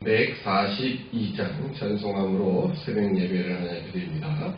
142장 찬송함으로 새벽 예배를 하나님 드립니다.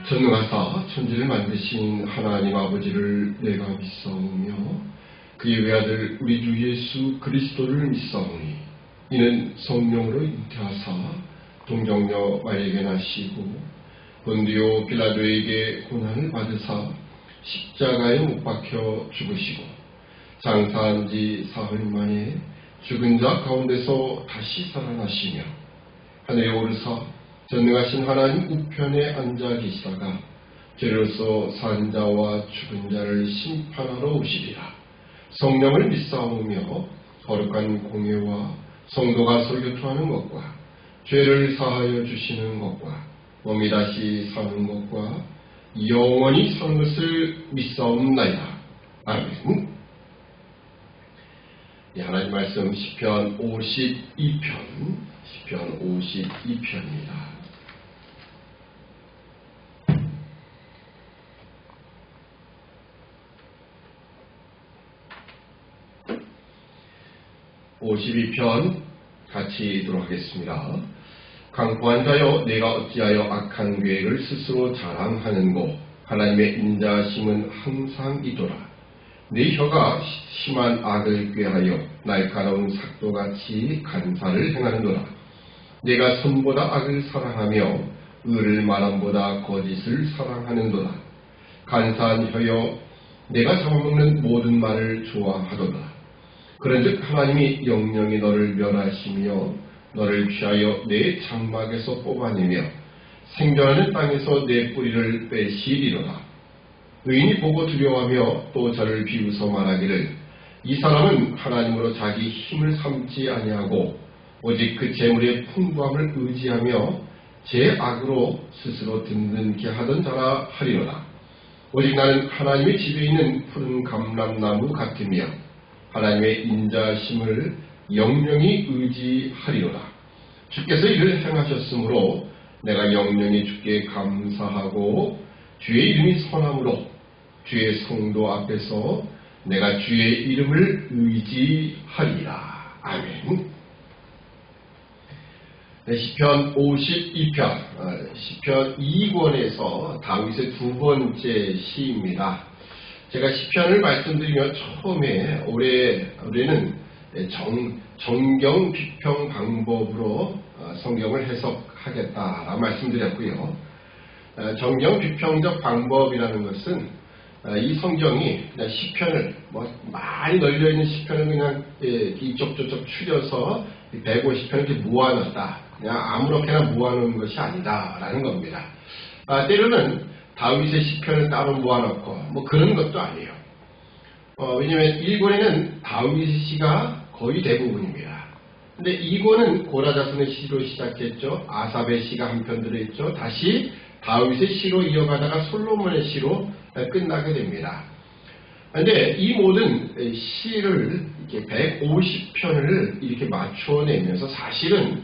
전능하사 천지를 만드신 하나님 아버지를 내가 믿사오며 그의 외아들 우리 주 예수 그리스도를 믿사오니 이는 성령으로 잉태하사 동정녀 마리아에게 나시고 본디오 빌라도에게 고난을 받으사 십자가에 못 박혀 죽으시고 장사한 지 사흘 만에 죽은 자 가운데서 다시 살아나시며 하늘에 오르사 전능하신 하나님 우편에 앉아 계시다가 죄로서 산 자와 죽은 자를 심판하러 오시리라. 성령을 믿사오며 거룩한 공예와 성도가 서로 교통하는 것과 죄를 사하여 주시는 것과 몸이 다시 사는 것과 영원히 사는 것을 믿사옵나이다. 아멘. 하나님 말씀 시편 52편입니다. 52편 같이 읽도록 하겠습니다. 강포한 자여 내가 어찌하여 악한 계획을 스스로 자랑하는고 하나님의 인자심은 항상 이도라. 네 혀가 심한 악을 꾀하여 날카로운 삭도같이 간사를 행하는도다. 내가 선보다 악을 사랑하며 의를 마람보다 거짓을 사랑하는도다. 간사한 혀여 내가 잡아먹는 모든 말을 좋아하도다. 그런즉 하나님이 영영이 너를 멸하시며 너를 취하여 내 장막에서 뽑아내며 생존하는 땅에서 내 뿌리를 빼시리로다. 의인이 보고 두려워하며 또 저를 비웃어 말하기를 이 사람은 하나님으로 자기 힘을 삼지 아니하고 오직 그 재물의 풍부함을 의지하며 제 악으로 스스로 든든케 하던 자라 하리로다. 오직 나는 하나님의 집에 있는 푸른 감람나무 같으며 하나님의 인자심을 영영히 의지하리로다. 주께서 이를 행하셨으므로 내가 영영히 주께 감사하고 주의 이름이 선함으로 주의 성도 앞에서 내가 주의 이름을 의지하리라. 아멘. 네, 시편 52편, 시편 2권에서 다윗의 두 번째 시입니다. 제가 시편을 말씀드리며 처음에 올해는 정경 비평 방법으로 성경을 해석하겠다라고 말씀드렸고요. 정경 비평적 방법이라는 것은 이 성경이 그냥 시편을 많이 널려있는 시편을 그냥 이쪽 저쪽 추려서 150편을 이렇게 모아놨다. 그냥 아무렇게나 모아놓은 것이 아니다라는 겁니다. 때로는 다윗의 시편을 따로 모아놓고 그런 것도 아니에요. 왜냐하면 1권에는 다윗의 시가 거의 대부분입니다. 근데 2권은 고라 자손의 시로 시작했죠. 아삽의 시가 한 편 들어있죠. 다시 다윗의 시로 이어가다가 솔로몬의 시로 끝나게 됩니다. 그런데 이 모든 시를 이렇게 150편을 이렇게 맞춰내면서 사실은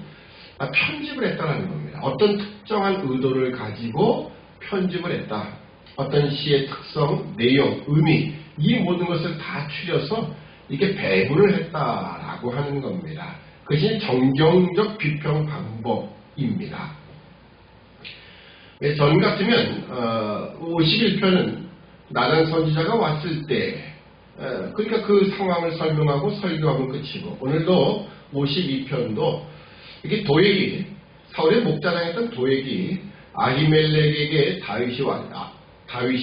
편집을 했다는 겁니다. 어떤 특정한 의도를 가지고 편집을 했다. 어떤 시의 특성, 내용, 의미 이 모든 것을 다 추려서 이렇게 배분을 했다라고 하는 겁니다. 그것이 정경적 비평 방법입니다. 전 같으면 51편은 나단 선지자가 왔을 때 그러니까 그 상황을 설명하고 설교하면 끝이고 오늘도 52편도 이렇게 도액이 사울의 목자당했던 도액이 아히멜렉에게 다윗이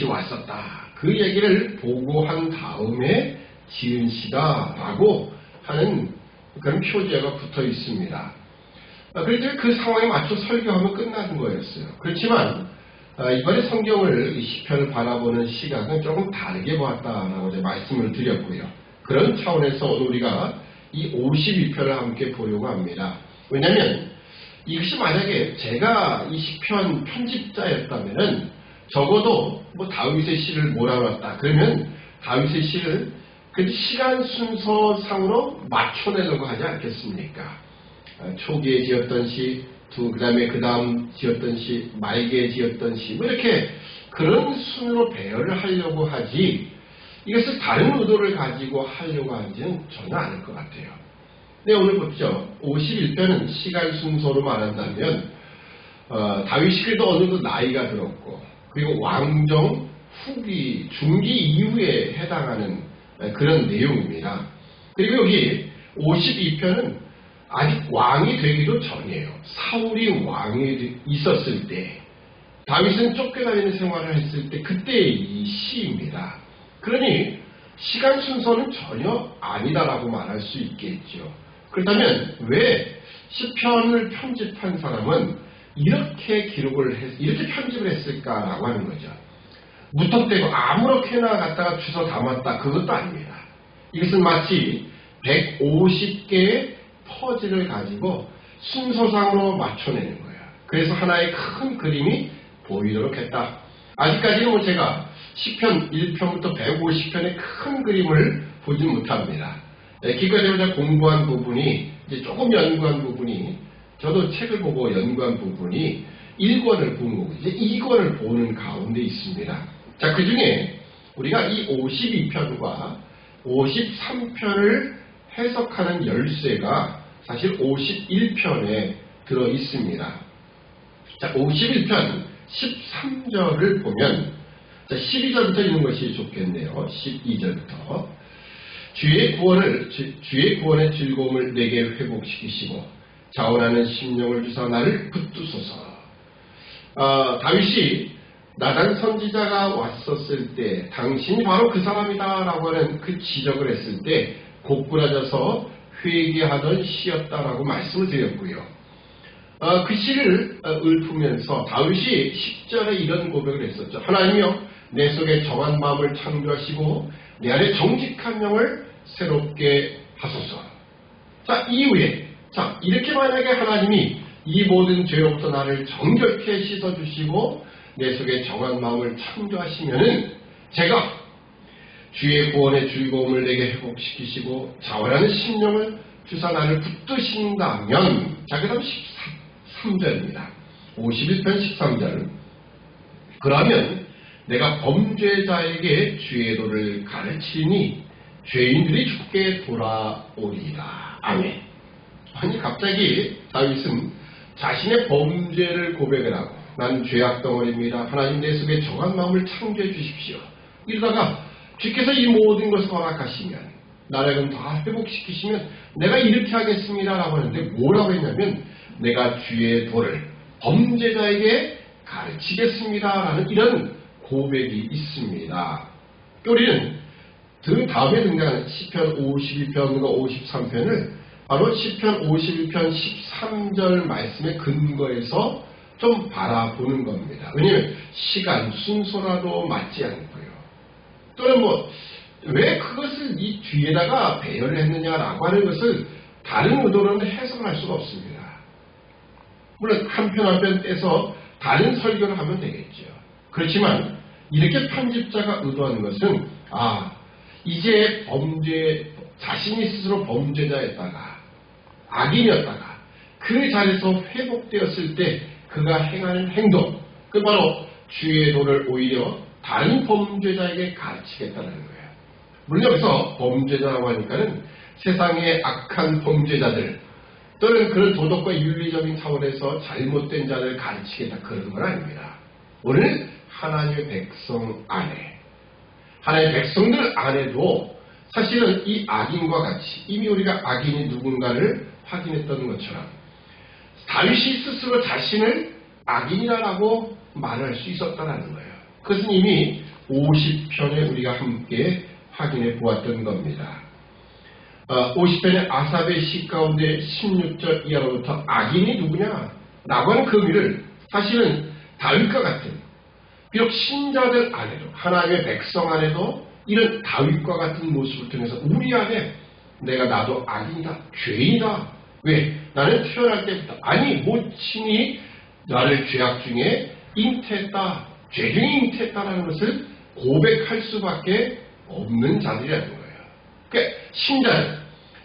왔었다. 그 얘기를 보고한 다음에 지은 시다라고 하는 그런 표제가 붙어 있습니다. 그래서 그 상황에 맞춰 설교하면 끝나는 거였어요. 그렇지만 이번에 성경을 이 시편을 바라보는 시각은 조금 다르게 보았다라고 이제 말씀을 드렸고요. 그런 차원에서 오늘 우리가 이 52편을 함께 보려고 합니다. 왜냐하면 이것이 만약에 제가 이 시편 편집자였다면은 적어도 다윗의 시를 몰아놨다. 그러면 다윗의 시를 그 시간 순서상으로 맞춰내려고 하지 않겠습니까? 초기에 지었던 시, 그 다음 지었던 시, 말기에 지었던 시, 이렇게 그런 순으로 배열을 하려고 하지, 이것을 다른 의도를 가지고 하려고 하지는 전혀 않을 것 같아요. 네, 오늘 보죠. 51편은 시간 순서로 말한다면, 다윗이 그래도 어느 정도 나이가 들었고, 그리고 왕정 후기, 중기 이후에 해당하는 그런 내용입니다. 그리고 여기 52편은 아직 왕이 되기도 전이에요. 사울이 왕이 있었을 때, 다윗은 쫓겨다니는 생활을 했을 때 그때의 이 시입니다. 그러니 시간 순서는 전혀 아니다라고 말할 수 있겠죠. 그렇다면 왜 시편을 편집한 사람은 이렇게 이렇게 편집을 했을까라고 하는 거죠. 무턱대고 아무렇게나 갖다가 주워 담았다. 그것도 아닙니다. 이것은 마치 150개의 퍼즐을 가지고 순서상으로 맞춰내는 거예요. 그래서 하나의 큰 그림이 보이도록 했다. 아직까지는 제가 시편 1편부터 150편의 큰 그림을 보지 못합니다. 기껏 제가 공부한 부분이, 이제 조금 연구한 부분이, 저도 책을 보고 연구한 부분이 1권을 본 거고, 이제 2권을 보는 가운데 있습니다. 자, 그 중에 우리가 이 52편과 53편을 해석하는 열쇠가 사실 51편에 들어 있습니다. 자, 51편 13절을 보면, 자, 12절부터 읽는 것이 좋겠네요. 12절부터. 주의 구원의 즐거움을 내게 회복시키시고 자원하는 심령을 주사 나를 붙드소서. 다윗이 나단 선지자가 왔었을 때 당신이 바로 그 사람이다 라고 하는 그 지적을 했을 때 고꾸라져서 회개하던 시였다라고 말씀을 드렸고요. 그 시를 읊으면서 다윗이 10절에 이런 고백을 했었죠. 하나님이여 내 속에 정한 마음을 창조하시고 내 안에 정직한 영을 새롭게 하소서. 자, 이후에 이렇게 만약에 하나님이 이 모든 죄로부터 나를 정결케 씻어주시고 내 속에 정한 마음을 창조하시면은 제가 주의 구원의 즐거움을 내게 회복시키시고 자원하는 심령을 주사 나를 붙드신다면, 자, 그 다음 13절입니다. 51편 13절. 그러면 내가 범죄자에게 주의 도를 가르치니 죄인들이 죽게 돌아오리이다. 아멘. 아니, 갑자기 다윗은 자신의 범죄를 고백을 하고 난 죄악 덩어리입니다. 하나님 내 속에 정한 마음을 창조해 주십시오. 이러다가 주께서 이 모든 것을 허락하시면 나를 다 회복시키시면 내가 이렇게 하겠습니다 라고 하는데 뭐라고 했냐면 내가 주의 도를 범죄자에게 가르치겠습니다 라는 이런 고백이 있습니다. 우리는 그 다음에 등장하는 시편 52편과 53편을 바로 시편 51편 13절 말씀에 근거해서 좀 바라보는 겁니다. 왜냐하면 시간 순서라도 맞지 않고요. 또는 왜 그것을 이 뒤에다가 배열을 했느냐라고 하는 것을 다른 의도로는 해석을 할 수가 없습니다. 물론 한 편 한 편 떼서 다른 설교를 하면 되겠죠. 그렇지만 이렇게 편집자가 의도하는 것은 이제 자신이 스스로 범죄자였다가 악인이었다가 그 자리에서 회복되었을 때 그가 행하는 행동, 그 바로 주의 도를 오히려 다른 범죄자에게 가르치겠다는 거예요. 물론 여기서 범죄자라고 하니까는 세상의 악한 범죄자들 또는 그런 도덕과 윤리적인 차원에서 잘못된 자를 가르치겠다 그런 건 아닙니다. 오늘 하나님의 백성 안에, 하나님의 백성들 안에도 사실은 이 악인과 같이 이미 우리가 악인이 누군가를 확인했던 것처럼 다윗이 스스로 자신을 악인이라고 말할 수 있었다는 거예요. 그것은 이미 50편에 우리가 함께 확인해 보았던 겁니다. 50편의 아삽의 시 가운데 16절 이하로부터 악인이 누구냐? 라고 하는 그 의미를 사실은 다윗과 같은 비록 신자들 안에도 하나님의 백성 안에도 이런 다윗과 같은 모습을 통해서 우리 안에 나도 악인이다, 죄인이다. 왜? 나는 태어날 때부터 모친이 나를 죄악 중에 잉태했다, 죄 중에 잉태했다라는 것을 고백할 수밖에 없는 자들이라는 거예요. 그러니까 신자는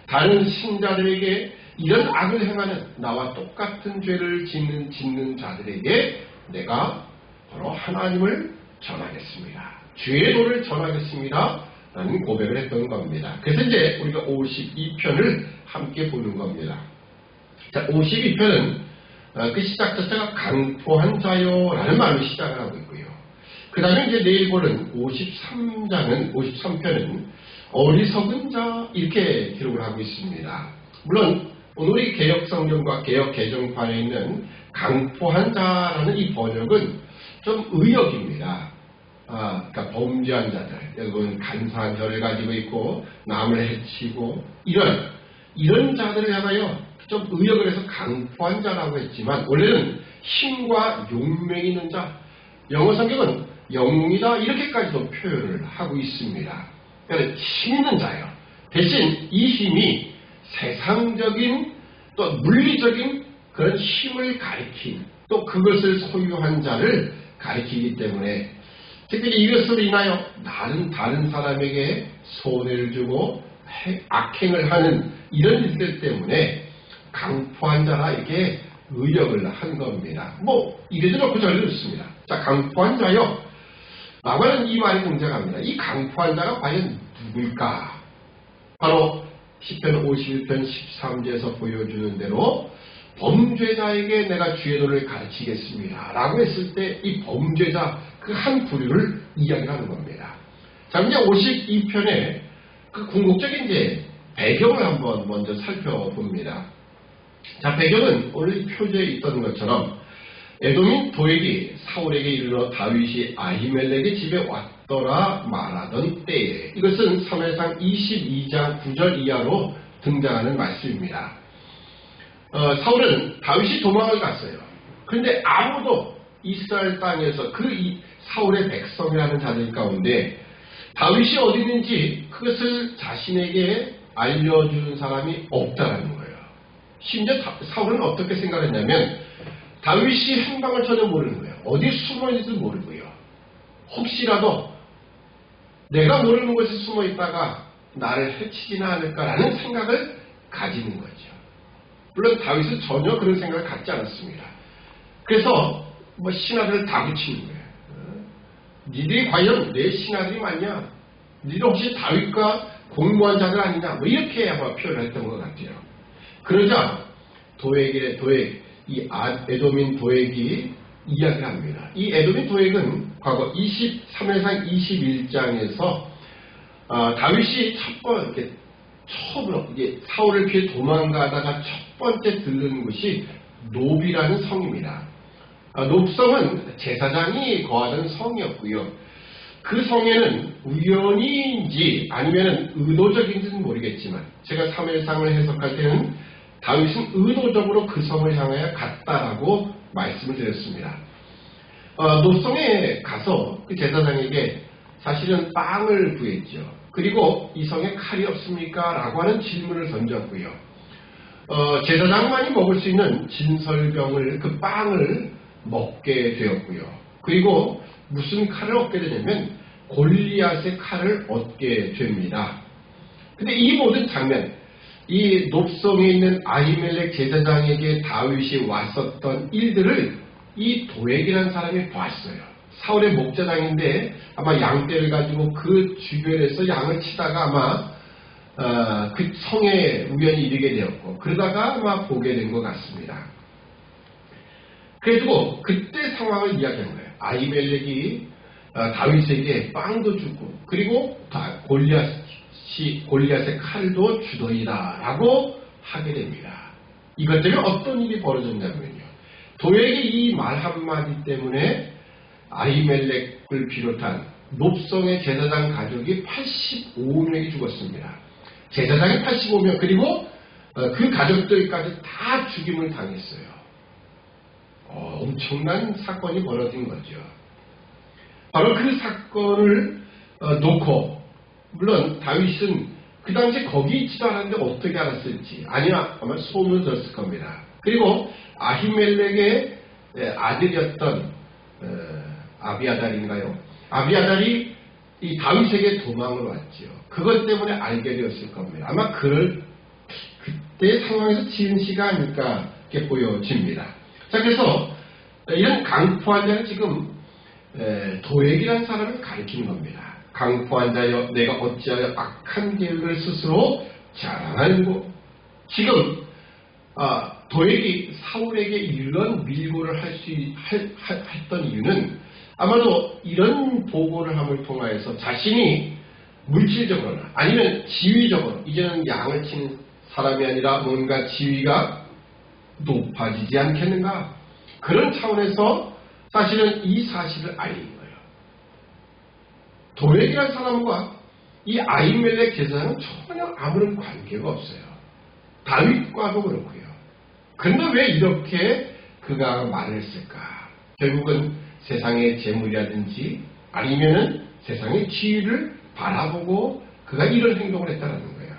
다른 신자들에게 이런 악을 행하는 나와 똑같은 죄를 짓는 자들에게 내가 바로 하나님을 전하겠습니다. 주의 도를 전하겠습니다. 라는 고백을 했던 겁니다. 그래서 이제 우리가 52편을 함께 보는 겁니다. 자, 52편은 그 시작 자체가 강포한 자요 라는 말로 시작을 하고 있고요. 그 다음에 이제 내일 보는 53편은 어리석은 자 이렇게 기록을 하고 있습니다. 물론 오늘 이 개혁성경과 개혁개정판에 있는 강포한 자라는 이 번역은 좀 의역입니다. 그러니까 범죄한 자들, 여러분 간사한 죄를 가지고 있고 남을 해치고 이런 자들을 향하여 좀 의역을 해서 강포한 자라고 했지만 원래는 힘과 용맹이 있는 자, 영어 성경은 영웅이다 이렇게까지도 표현을 하고 있습니다. 그러니까 힘 있는 자예요. 대신 이 힘이 세상적인 또 물리적인 그런 힘을 가리킨 또 그것을 소유한 자를 가리키기 때문에 특별히 이것으로 인하여 다른 사람에게 손해를 주고 악행을 하는 이런 일들 때문에 강포한 자라 이렇게 의역을 한 겁니다. 이래도 놓고 저래도 좋습니다. 자, 강포한 자요. 라고 하는 이 말이 등장합니다. 이 강포한 자가 과연 누굴까? 바로 시편 51편 13제에서 보여주는 대로 범죄자에게 내가 주의 도를 가르치겠습니다. 라고 했을 때 이 범죄자 그 한 부류를 이야기하는 겁니다. 자, 이제 52편의 그 궁극적인 이제 배경을 한번 먼저 살펴봅니다. 자, 배경은 오늘 표제에 있던 것처럼 에돔인 도액이 사울에게 이르러 다윗이 아히멜렉의 집에 왔더라 말하던 때에, 이것은 사무엘상 22장 9절 이하로 등장하는 말씀입니다. 사울은 다윗이 도망을 갔어요. 그런데 아무도 이스라엘 땅에서 사울의 백성이라는 자들 가운데 다윗이 어디 있는지 그것을 자신에게 알려주는 사람이 없다라는 거예요. 심지어 사울은 어떻게 생각했냐면 다윗이 행방을 전혀 모르는 거예요. 어디 숨어 있는지도 모르고요. 혹시라도 내가 모르는 곳에 숨어 있다가 나를 해치지는 않을까라는 생각을 가지는 거죠. 물론 다윗은 전혀 그런 생각을 갖지 않았습니다. 그래서 신하들을 다 붙이는 거예요. 니들이 과연 내 신하들이 맞냐? 니들 혹시 다윗과 공모한 자들 아니냐? 이렇게 아마 표현을 했던 것 같아요. 그러자 이 에돔인 도액이 이야기를 합니다. 이 에돔인 도액은 과거 23회상 21장에서 다윗이 처음으로 사울을 피해 도망가다가 첫 번째 들른 곳이 노비라는 성입니다. 놉성은 제사장이 거하던 성이었고요. 그 성에는 우연히인지 아니면 의도적인지는 모르겠지만 제가 사무엘상을 해석할 때는 다윗은 의도적으로 그 성을 향하여 갔다라고 말씀을 드렸습니다. 놉성에 가서 그 제사장에게 사실은 빵을 구했죠. 그리고 이 성에 칼이 없습니까? 라고 하는 질문을 던졌고요. 제사장만이 먹을 수 있는 진설병을, 그 빵을 먹게 되었고요. 그리고 무슨 칼을 얻게 되냐면 골리앗의 칼을 얻게 됩니다. 근데 이 모든 장면, 이 놉성에 있는 아히멜렉 제사장에게 다윗이 왔었던 일들을 이 도액이라는 사람이 봤어요. 사울의 목자장인데 아마 양떼를 가지고 그 주변에서 양을 치다가 아마 그 성에 우연히 이르게 되었고 그러다가 아마 보게 된 것 같습니다. 그래가지고 그때 상황을 이야기한 거예요. 아히멜렉이 다윗에게 빵도 주고 그리고 골리앗의 칼도 주더이다 라고 하게 됩니다. 이것 때문에 어떤 일이 벌어졌냐면요. 도액의 이 말 한마디 때문에 아히멜렉을 비롯한 놉성의 제사장 가족이 85명이 죽었습니다. 제사장이 85명 그리고 그 가족들까지 다 죽임을 당했어요. 엄청난 사건이 벌어진 거죠. 바로 그 사건을 놓고 물론 다윗은 그 당시에 거기 있지도 않았는데 어떻게 알았을지 아니야 아마 소문을 들었을 겁니다. 그리고 아히멜렉의 아들이었던 아비아달인가요? 아비아달이 이 다윗에게 도망을 왔지요. 그것 때문에 알게 되었을 겁니다. 아마 그때 상황에서 지은 시가 아닐까 이렇게 보여집니다. 자, 그래서 이런 강포한 자는 지금 도액이라는 사람을 가리키는 겁니다. 강포한 자여 내가 어찌하여 악한 계획을 스스로 자랑하는고. 지금 도액이 사울에게 이런 밀고를 했던 이유는 아마도 이런 보고를 함을 통하여서 자신이 물질적으로나 아니면 지위적으로 이제는 양을 치는 사람이 아니라 뭔가 지위가 높아지지 않겠는가 그런 차원에서 사실은 이 사실을 알린 거예요. 도액이라는 사람과 이 아히멜렉 제사장은 전혀 아무런 관계가 없어요. 다윗과도 그렇고요. 그런데 왜 이렇게 그가 말을 했을까? 결국은 세상의 재물이라든지 아니면은 세상의 지위를 바라보고 그가 이런 행동을 했다는 거예요.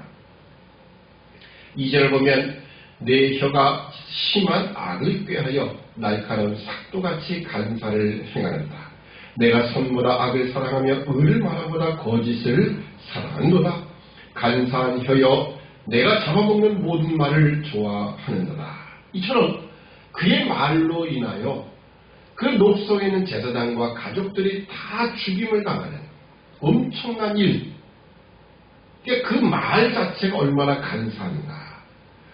2절을 보면 내 혀가 심한 악을 꾀하여 날카로운 삭도같이 간사를 행하는다. 내가 선보다 악을 사랑하며 의를 말하보다 거짓을 사랑한도다. 간사한 혀여 내가 잡아먹는 모든 말을 좋아하는도다. 이처럼 그의 말로 인하여 그 놉성에 있는 제사장과 가족들이 다 죽임을 당하는 엄청난 일. 그 말 자체가 얼마나 간사한가.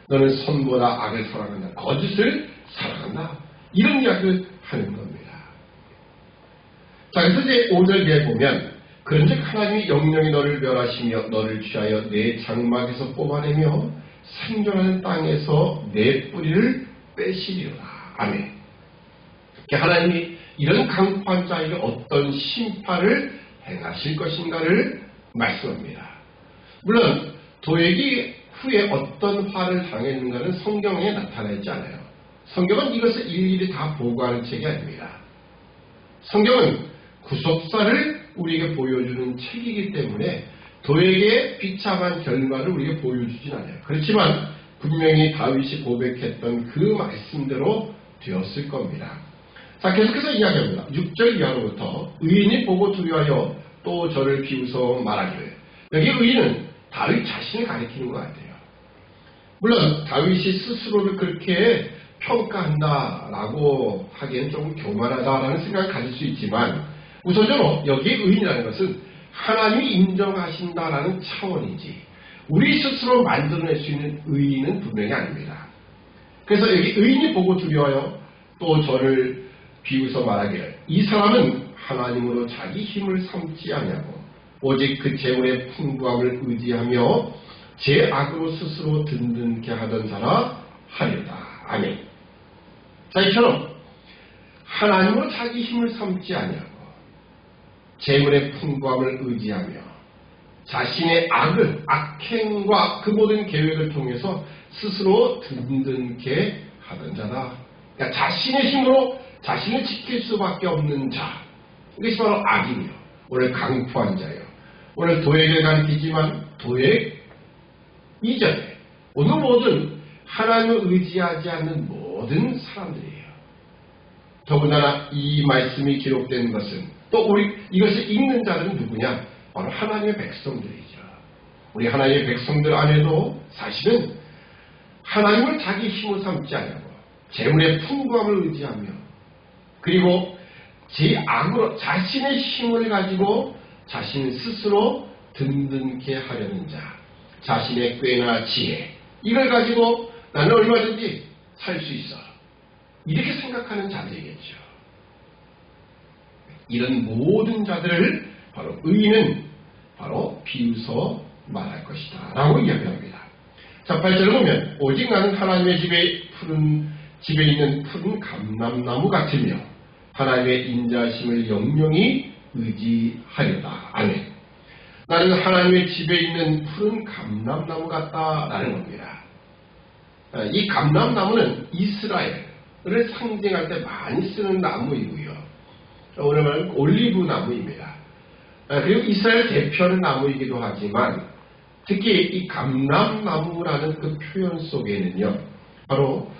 너는 선보다 악을 사랑한다. 거짓을 사랑한다. 이런 이야기를 하는 겁니다. 자, 그래서 이제 5절에 보면 그런즉 하나님이 영영이 너를 멸하시며 너를 취하여 내 장막에서 뽑아내며 생존하는 땅에서 내 뿌리를 빼시리로다. 아멘. 하나님이 이런 강포한 자에게 어떤 심판을 행하실 것인가를 말씀합니다. 물론 도액이 후에 어떤 화를 당했는가는 성경에 나타나 있지 않아요. 성경은 이것을 일일이 다 보고하는 책이 아닙니다. 성경은 구속사를 우리에게 보여주는 책이기 때문에 도액의 비참한 결말을 우리에게 보여주진 않아요. 그렇지만 분명히 다윗이 고백했던 그 말씀대로 되었을 겁니다. 자, 계속해서 이야기합니다. 6절 이하로부터 의인이 보고 두려워하여 또 저를 비웃어 말하기를. 여기 의인은 다윗 자신을 가리키는 것 같아요. 물론 다윗이 스스로를 그렇게 평가한다라고 하기엔 조금 교만하다라는 생각을 가질 수 있지만 우선적으로 여기에 의인이라는 것은 하나님이 인정하신다라는 차원이지 우리 스스로 만들어낼 수 있는 의인은 분명히 아닙니다. 그래서 여기 의인이 보고 두려워요. 또 저를 비웃어 말하기를 이 사람은 하나님으로 자기 힘을 삼지 아니하고 오직 그 재물의 풍부함을 의지하며 제 악으로 스스로 든든케 하던 자라 하리로다. 아멘. 자, 이처럼 하나님으로 자기 힘을 삼지 아니하고 재물의 풍부함을 의지하며 자신의 악행과 그 모든 계획을 통해서 스스로 든든케 하던 자다. 그러니까 자신의 힘으로 자신을 지킬 수밖에 없는 자. 이것이 바로 악이며 오늘 강포한 자예요. 오늘 도액을 가리키지만 도액 이전에 오늘 모든 하나님을 의지하지 않는 모든 사람들이에요. 더군다나 이 말씀이 기록된 것은 또 우리 이것을 읽는 자들은 누구냐? 바로 하나님의 백성들이죠. 우리 하나님의 백성들 안에도 사실은 하나님을 자기 힘으로 삼지 않고 재물의 풍부함을 의지하며 그리고 제 악으로 자신의 힘을 가지고 자신 스스로 든든케 하려는 자, 자신의 꾀나 지혜 이걸 가지고 나는 얼마든지 살 수 있어 이렇게 생각하는 자들이겠죠. 이런 모든 자들을 바로 의인은 바로 비웃어 말할 것이다 라고 이야기합니다. 자, 8절을 보면 오직 나는 하나님의 집에 있는 푸른 감람나무 같으며 하나님의 인자심을 영영히 의지하려다. 아멘. 나는 하나님의 집에 있는 푸른 감람나무 같다라는 겁니다. 이 감람나무는 이스라엘을 상징할 때 많이 쓰는 나무이고요. 오늘 말은 올리브 나무입니다. 그리고 이스라엘 대표하는 나무이기도 하지만 특히 이 감람나무라는 그 표현 속에는요. 바로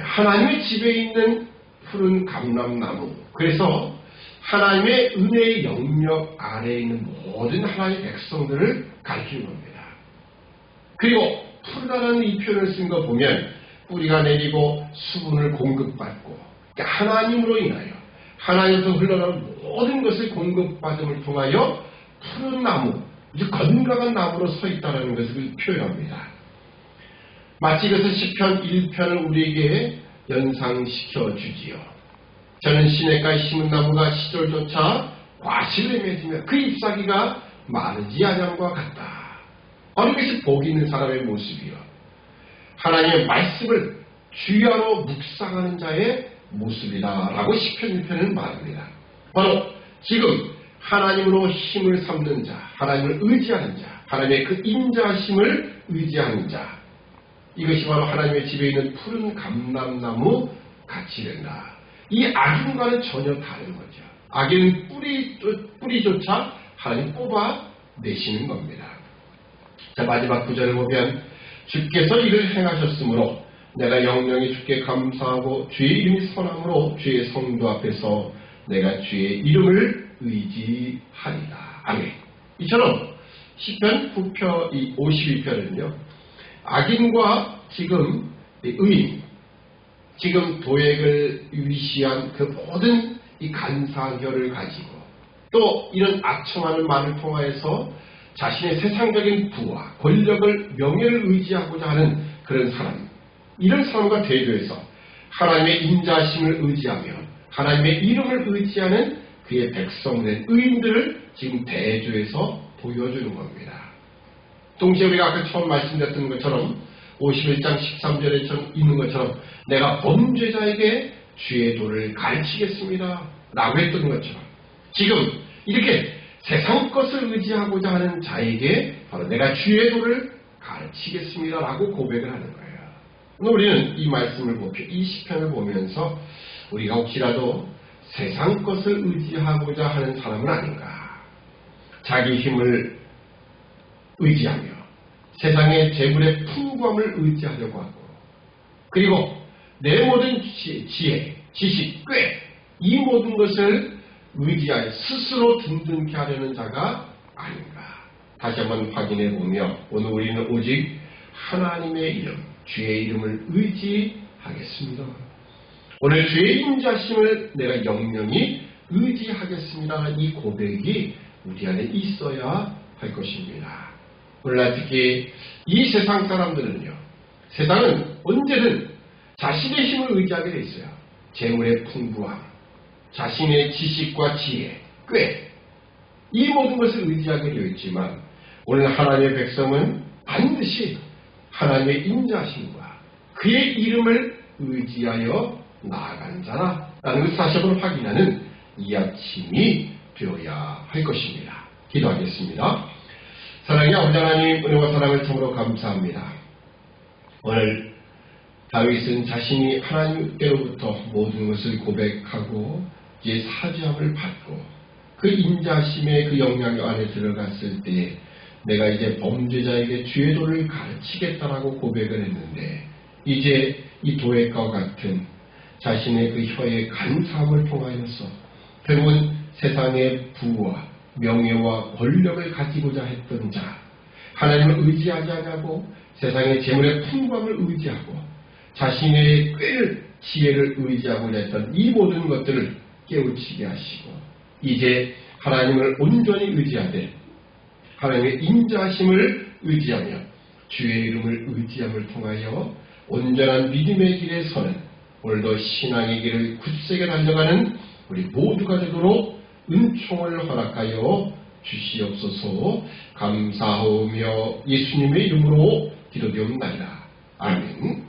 하나님의 집에 있는 푸른 감람나무 그래서 하나님의 은혜의 영역 아래에 있는 모든 하나님의 백성들을 가리키는 겁니다. 그리고 푸르다라는 이 표현을 쓴 거 보면 뿌리가 내리고 수분을 공급받고 그러니까 하나님으로 인하여 하나님에서 흘러나오는 모든 것을 공급받음을 통하여 푸른 나무, 건강한 나무로 서 있다는 것을 표현합니다. 마치 이것은 시편 1편을 우리에게 연상시켜 주지요. 저는 시냇가에 심은 나무가 시절조차 과실을 맺으며 그 잎사귀가 마르지 않음과 같다. 바로 이것이 복 있는 사람의 모습이요. 하나님의 말씀을 주야로 묵상하는 자의 모습이다라고 시편 1편은 말합니다. 바로 지금 하나님으로 힘을 삼는 자, 하나님을 의지하는 자, 하나님의 그 인자심을 의지하는 자 이것이 바로 하나님의 집에 있는 푸른 감람나무 같이 된다. 이 악인과는 전혀 다른 거죠. 악인은 뿌리조차 하나님 뽑아내시는 겁니다. 자, 마지막 구절을 보면 주께서 이를 행하셨으므로 내가 영영히 주께 감사하고 주의 이름이 선함으로 주의 성도 앞에서 내가 주의 이름을 의지하리라. 아멘. 이처럼 시편 52편은요. 악인과 지금 의인, 지금 도액을 위시한 그 모든 이 간사결을 가지고 또 이런 악청하는 말을 통하여서 자신의 세상적인 부와 권력을 명예를 의지하고자 하는 그런 사람 이런 사람과 대조해서 하나님의 인자심을 의지하며 하나님의 이름을 의지하는 그의 백성된 의인들을 지금 대조해서 보여주는 겁니다. 동시에 우리가 아까 처음 말씀드렸던 것처럼 51장 13절에 있는 것처럼 내가 범죄자에게 주의 도를 가르치겠습니다 라고 했던 것처럼 지금 이렇게 세상 것을 의지하고자 하는 자에게 바로 내가 주의 도를 가르치겠습니다 라고 고백을 하는 거예요. 우리는 이 말씀을 이 시편을 보면서 우리가 혹시라도 세상 것을 의지하고자 하는 사람은 아닌가, 자기 힘을 의지하며 세상의 재물의 풍부함을 의지하려고 하고 그리고 내 모든 지혜, 지식, 꾀 이 모든 것을 의지하여 스스로 든든케 하려는 자가 아닌가. 다시 한번 확인해 보며 오늘 우리는 오직 하나님의 이름, 주의 이름을 의지하겠습니다. 오늘 주의 인자심을 내가 영영히 의지하겠습니다. 이 고백이 우리 안에 있어야 할 것입니다. 오늘날 특히 이 세상 사람들은요, 세상은 언제든 자신의 힘을 의지하게 돼 있어요. 재물의 풍부함, 자신의 지식과 지혜, 꽤, 이 모든 것을 의지하게 되어 있지만 오늘 하나님의 백성은 반드시 하나님의 인자심과 그의 이름을 의지하여 나아간 자라라는 것을 다시 한번 확인하는 이 아침이 되어야 할 것입니다. 기도하겠습니다. 사랑의 아버지 하나님, 은혜와 사랑을 참으로 감사합니다. 오늘 다윗은 자신이 하나님께로부터 모든 것을 고백하고 이제 사죄함을 받고 그 인자심의 그 영향 안에 들어갔을 때에 내가 이제 범죄자에게 주의 도를 가르치겠다라고 고백을 했는데 이제 이 도액과 같은 자신의 그 혀의 간사함을 통하여서 결국은 세상의 부와 명예와 권력을 가지고자 했던 자, 하나님을 의지하지 않고 세상의 재물의 풍부함을 의지하고 자신의 꾀를, 지혜를 의지하고자 했던 이 모든 것들을 깨우치게 하시고 이제 하나님을 온전히 의지하되 하나님의 인자하심을 의지하며 주의 이름을 의지함을 통하여 온전한 믿음의 길에 서는 오늘도 신앙의 길을 굳세게 달려가는 우리 모두가 되도록 은총을 허락하여 주시옵소서. 감사하오며 예수님의 이름으로 기도드리옵나이다. 아멘.